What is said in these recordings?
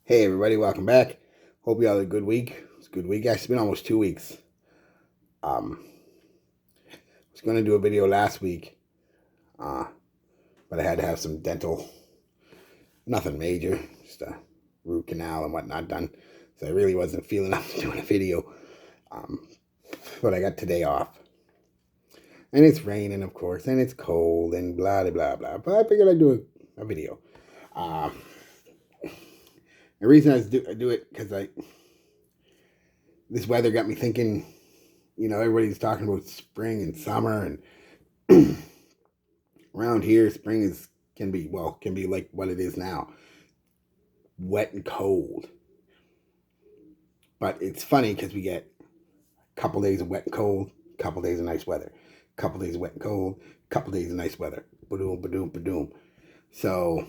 Hey everybody, welcome back. Hope you all had a good week. It's a good week. Actually, it's been almost 2 weeks. I was going to do a video last week, but I had to have some dental, nothing major, just a root canal and whatnot done. So I really wasn't feeling up to doing a video. But I got today off. And it's raining, of course, and it's cold and blah, blah, blah, blah. But I figured I'd do a video. The reason I do it because this weather got me thinking. Everybody's talking about spring and summer, and around here, spring can be like what it is now, wet and cold. But it's funny because we get a couple days of wet and cold, a couple days of nice weather, a couple days of wet and cold, a couple days of nice weather. Ba-doom, ba-doom, ba-doom. So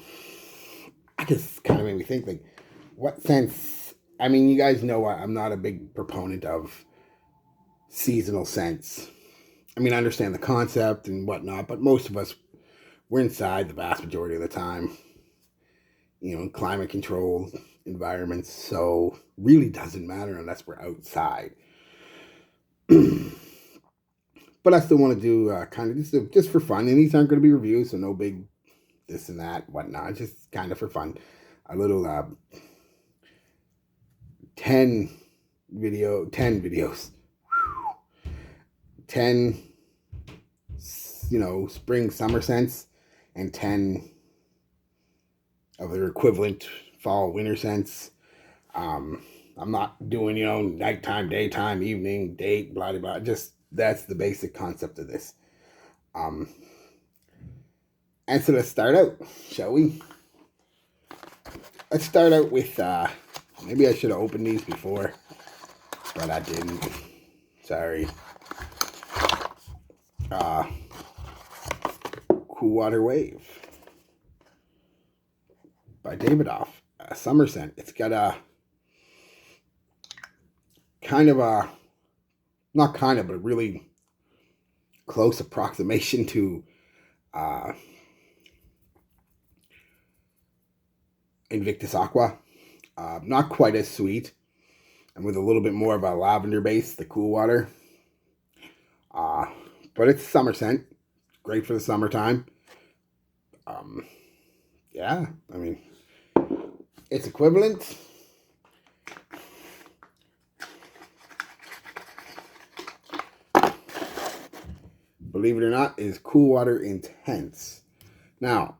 I just kind of made me think, like, what sense? I mean, you guys know I'm not a big proponent of seasonal scents. I mean, I understand the concept and whatnot, but most of us, we're inside the vast majority of the time, in climate controlled environments, so really doesn't matter unless we're outside. But I still want to do kind of just for fun, and these aren't going to be reviews, so no big this and that, whatnot, just kind of for fun. A little 10 videos, 10 spring summer scents, and 10 of their equivalent fall winter scents. I'm not doing nighttime, daytime, evening, date, blah blah blah. Just that's the basic concept of this. And so let's start out, shall we? Let's start out with maybe I should have opened these before, but I didn't. Sorry. Cool Water Wave by Davidoff, a summer scent. It's got a kind of a, not kind of, but a really close approximation to Invictus Aqua. Not quite as sweet, and with a little bit more of a lavender base, the Cool Water. But it's a summer scent. Great for the summertime. Yeah, I mean, it's equivalent. Believe it or not, is Cool Water Intense. Now,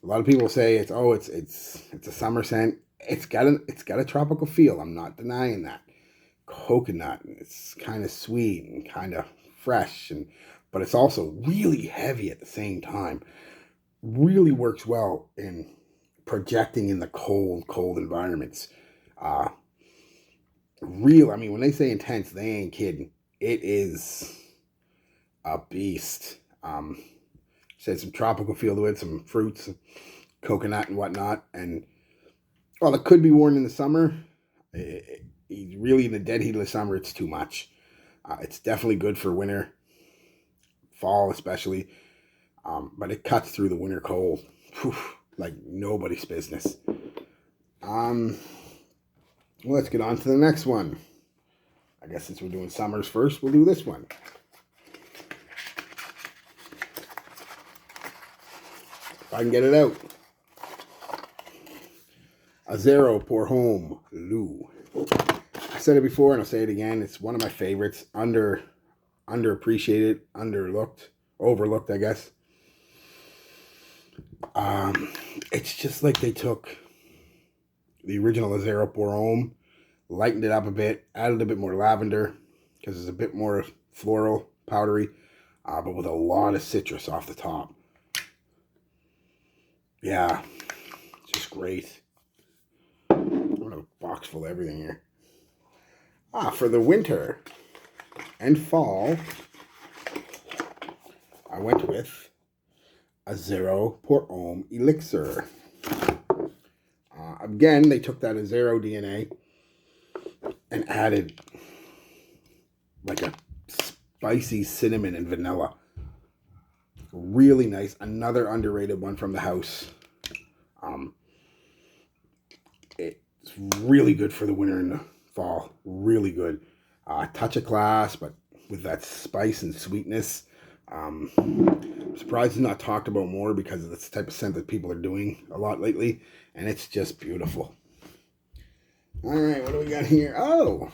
a lot of people say it's a summer scent. It's got a tropical feel. I'm not denying that. Coconut. It's kind of sweet and kind of fresh, but it's also really heavy at the same time. Really works well in projecting in the cold environments. I mean, when they say intense, they ain't kidding. It is a beast. Said some tropical feel to it, some fruits, coconut and whatnot, and while it could be worn in the summer, really in the dead heat of the summer, it's too much. It's definitely good for winter, fall especially, but it cuts through the winter cold. Whew, like nobody's business. Let's get on to the next one. I guess since we're doing summers first, we'll do this one. If I can get it out. A Zero Pour Homme Lou. I said it before and I'll say it again. It's one of my favorites. Underappreciated, overlooked, I guess. It's just like they took the original Zero Pour Homme, lightened it up a bit, added a bit more lavender because it's a bit more floral, powdery, but with a lot of citrus off the top. Yeah, it's just great. I'm gonna have a box full of everything here. For the winter and fall, I went with a Zero Pour Homme Elixir. Again, they took that Zero DNA and added like a spicy cinnamon and vanilla. Really nice. Another underrated one from the house. It's really good for the winter and the fall. Really good. Touch of class, but with that spice and sweetness. I'm surprised it's not talked about more because it's the type of scent that people are doing a lot lately. And it's just beautiful. All right, what do we got here? Oh,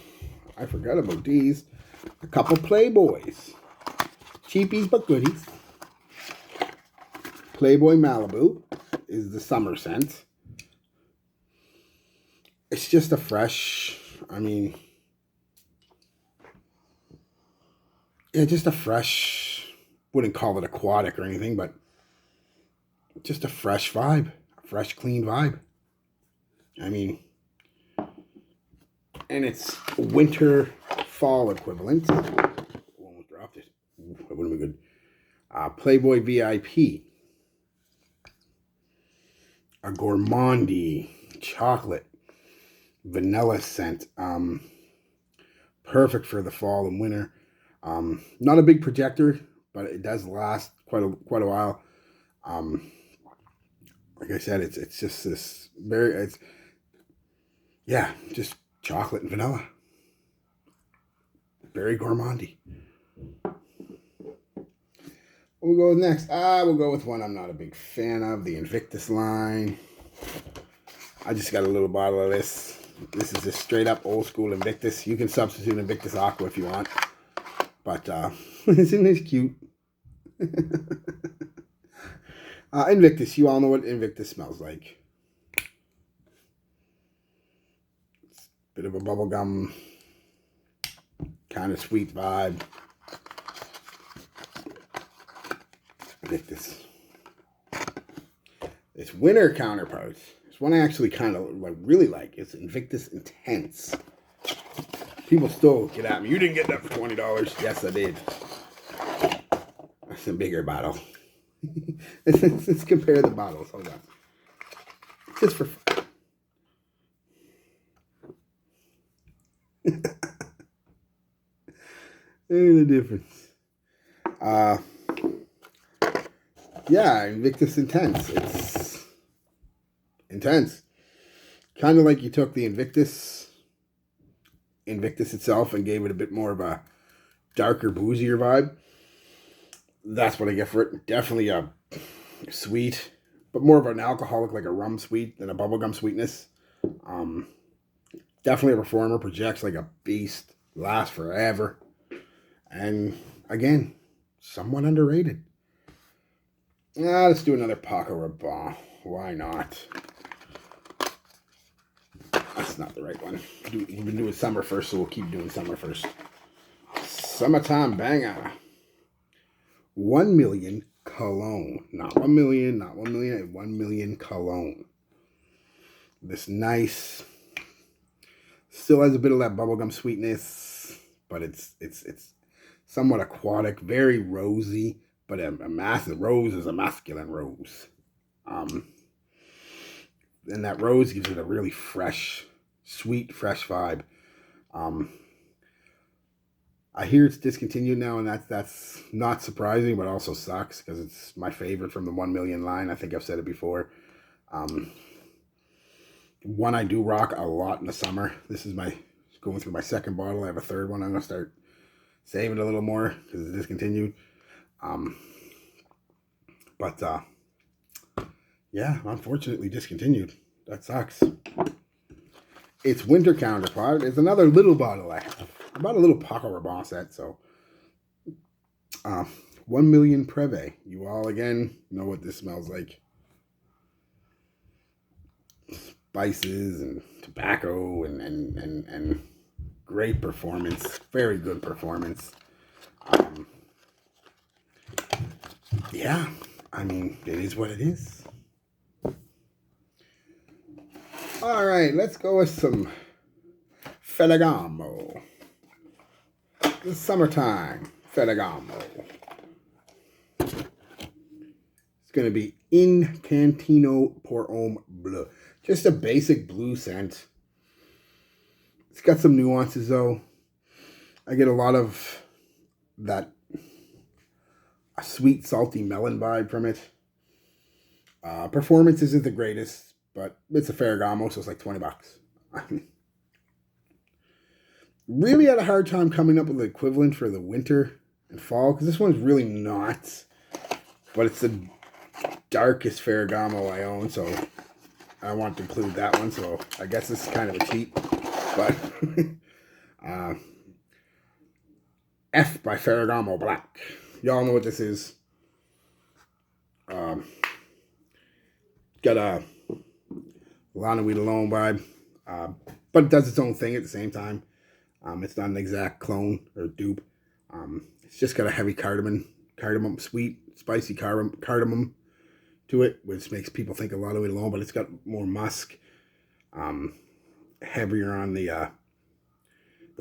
I forgot about these. A couple Playboys. Cheapies but goodies. Playboy Malibu is the summer scent. It's just a fresh, just a fresh, wouldn't call it aquatic or anything, but just a fresh vibe, a fresh, clean vibe. And it's winter, fall equivalent. Almost dropped it. That wouldn't be good. Playboy VIP. A gourmandy chocolate vanilla scent. Perfect for the fall and winter. Not a big projector, but it does last quite a while. Like I said, it's just this just chocolate and vanilla. Very gourmandy. We'll go with next. We'll go with one I'm not a big fan of, the Invictus line. I just got a little bottle of this. This is just straight up old school Invictus. You can substitute Invictus Aqua if you want. But isn't this cute? Invictus, you all know what Invictus smells like. It's a bit of a bubblegum kind of sweet vibe. Invictus. Its winter counterparts. This one I actually kind of really like. It's Invictus Intense. People still get at me. You didn't get that for $20. Yes, I did. That's a bigger bottle. Let's compare the bottles. Hold on. Just for fun. There's the difference. Yeah, Invictus Intense. It's intense. Kind of like you took the Invictus itself and gave it a bit more of a darker, boozier vibe. That's what I get for it. Definitely a sweet, but more of an alcoholic, like a rum sweet than a bubblegum sweetness. Definitely a performer, projects like a beast, lasts forever. And again, somewhat underrated. Let's do another Paco Rabanne. Why not? That's not the right one. We've been doing summer first, so we'll keep doing summer first. Summertime banger. 1 million Cologne. Not 1 million, not 1 million, 1 million Cologne. This nice, still has a bit of that bubblegum sweetness, but it's somewhat aquatic, very rosy, but a massive rose is a masculine rose. And that rose gives it a really fresh, sweet, fresh vibe. I hear it's discontinued now, and that's not surprising, but also sucks because it's my favorite from the 1 million line. I think I've said it before. One I do rock a lot in the summer. This is going through my second bottle. I have a third one. I'm going to start saving a little more because it's discontinued. Yeah, unfortunately discontinued. That sucks. Its winter counterpart is another little bottle I have. I bought a little Paco Rabanne set, so 1 million Preve. You all again know what this smells like. Spices and tobacco and great performance. Very good performance. Yeah, it is what it is. All right, let's go with some Feligamo. The summertime Feligamo. It's going to be Incantino pour Homme Bleu. Just a basic blue scent. It's got some nuances though. I get a lot of that a sweet, salty melon vibe from it. Performance isn't the greatest, but it's a Ferragamo, so it's like $20. I really had a hard time coming up with the equivalent for the winter and fall, because this one's really not, but it's the darkest Ferragamo I own, so I want to include that one. So I guess this is kind of a cheat, but F by Ferragamo Black. Y'all know what this is. Got a Lana Weed Alone vibe, but it does its own thing at the same time. It's not an exact clone or dupe. It's just got a heavy cardamom, sweet, spicy cardamom to it, which makes people think of Lana Weed Alone, but it's got more musk, heavier on the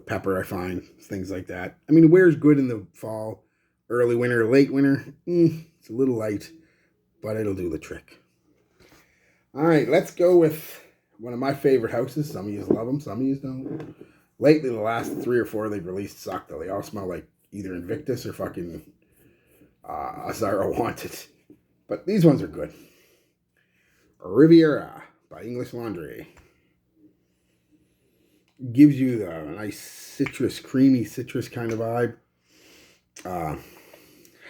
pepper, I find, things like that. I mean, it wears good in the fall, early winter, late winter. It's a little light, but it'll do the trick. All right, let's go with one of my favorite houses. Some of you love them, some of you don't. Lately, the last 3 or 4 they've released suck, though. They all smell like either Invictus or fucking Azara Wanted. But these ones are good. Riviera by English Laundry. Gives you the nice citrus, creamy citrus kind of vibe.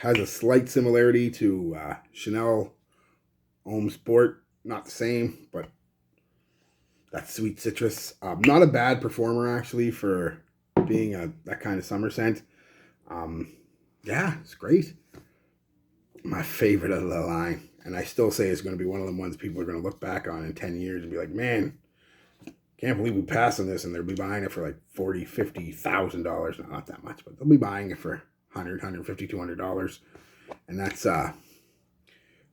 Has a slight similarity to Chanel Homme Sport. Not the same, but that sweet citrus. Not a bad performer, actually, for being that kind of summer scent. Yeah, it's great. My favorite of the line. And I still say it's going to be one of the ones people are going to look back on in 10 years and be like, man, can't believe we passed on this, and they'll be buying it for like $40,000, $50,000. No, not that much, but they'll be buying it for $100, $150, $200. And that's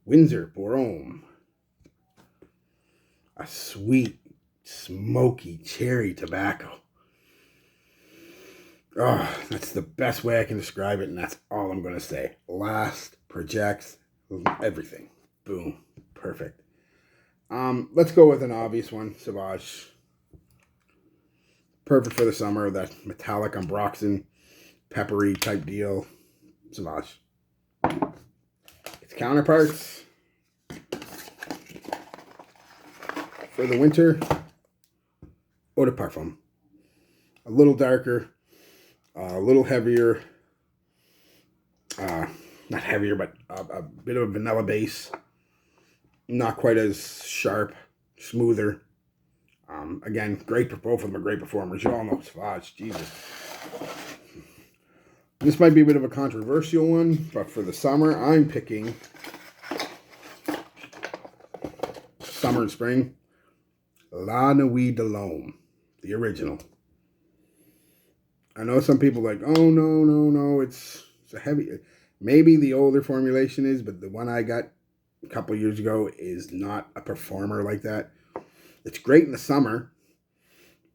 Windsor Bourgogne. A sweet, smoky cherry tobacco. Oh, that's the best way I can describe it, and that's all I'm going to say. Last, projects, everything. Boom. Perfect. Let's go with an obvious one, Sauvage. Perfect for the summer, that metallic Ambroxan, peppery type deal. Sauvage. Its counterparts for the winter, Eau de Parfum. A little darker, a little heavier, not heavier, but a bit of a vanilla base. Not quite as sharp, smoother. Again, great. Both of them are great performers. You all know Sauvage. Jesus. This might be a bit of a controversial one, but for the summer, I'm picking summer and spring. La Nuit de l'Homme, the original. I know some people are like, oh no, it's a heavy. Maybe the older formulation is, but the one I got a couple years ago is not a performer like that. It's great in the summer.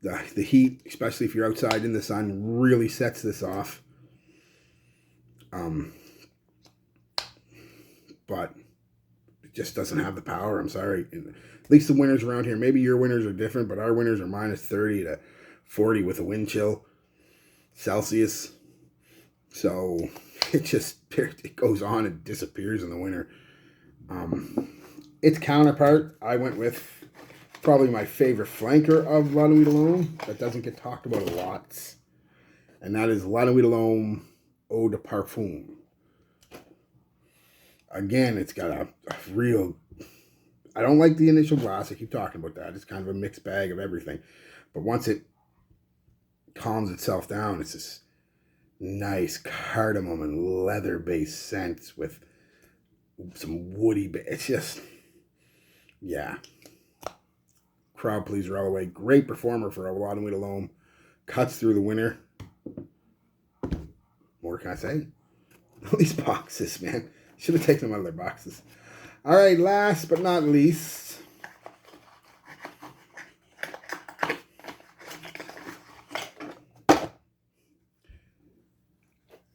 The heat, especially if you're outside in the sun, really sets this off. But it just doesn't have the power. I'm sorry. At least the winters around here. Maybe your winters are different, but our winters are minus 30 to 40 with a wind chill Celsius. So it goes on and disappears in the winter. Its counterpart, I went with probably my favorite flanker of La Nuit de l'Homme that doesn't get talked about a lot. And that is La Nuit de l'Homme Eau de Parfum. Again, it's got a real... I don't like the initial glass. I keep talking about that. It's kind of a mixed bag of everything. But once it calms itself down, it's this nice cardamom and leather-based scents with some woody... It's just... Yeah. Crowd pleaser all the way. Great performer for a La Nuit de l'Homme. Cuts through the winter. More can I say? These boxes, man. Should have taken them out of their boxes. All right, last but not least.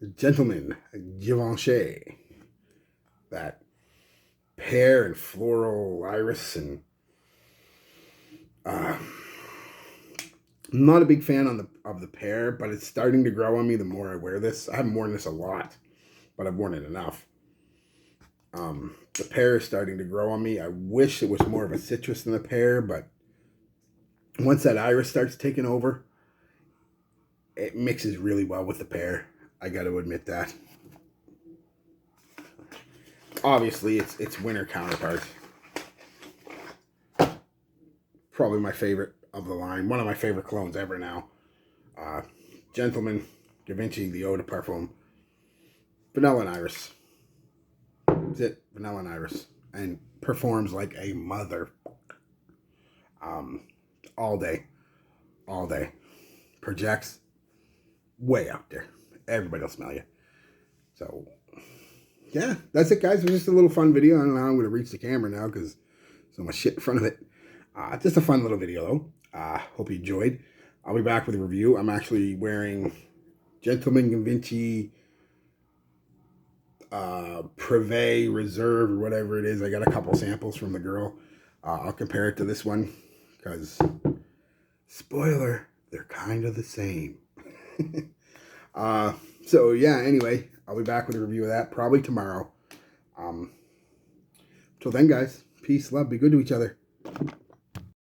The Gentleman Givenchy. That pear and floral iris and I'm not a big fan of the pear, but it's starting to grow on me the more I wear this. I haven't worn this a lot, but I've worn it enough. The pear is starting to grow on me. I wish it was more of a citrus than a pear, but once that iris starts taking over, it mixes really well with the pear. I got to admit that. Obviously, it's winter counterpart. Probably my favorite of the line. One of my favorite colognes ever now. Gentleman Givenchy, the Eau de Parfum. Vanilla and Iris. That's it. Vanilla and Iris. And performs like a mother. All day. All day. Projects way out there. Everybody will smell you. So, yeah, that's it, guys. It was just a little fun video. I don't know how I'm going to reach the camera now because so much shit in front of it. Just a fun little video, though. Hope you enjoyed. I'll be back with a review. I'm actually wearing Gentleman Givenchy Privé Reserve or whatever it is. I got a couple samples from the girl. I'll compare it to this one because, spoiler, they're kind of the same. So, yeah, anyway, I'll be back with a review of that probably tomorrow. Till then, guys, peace, love, be good to each other.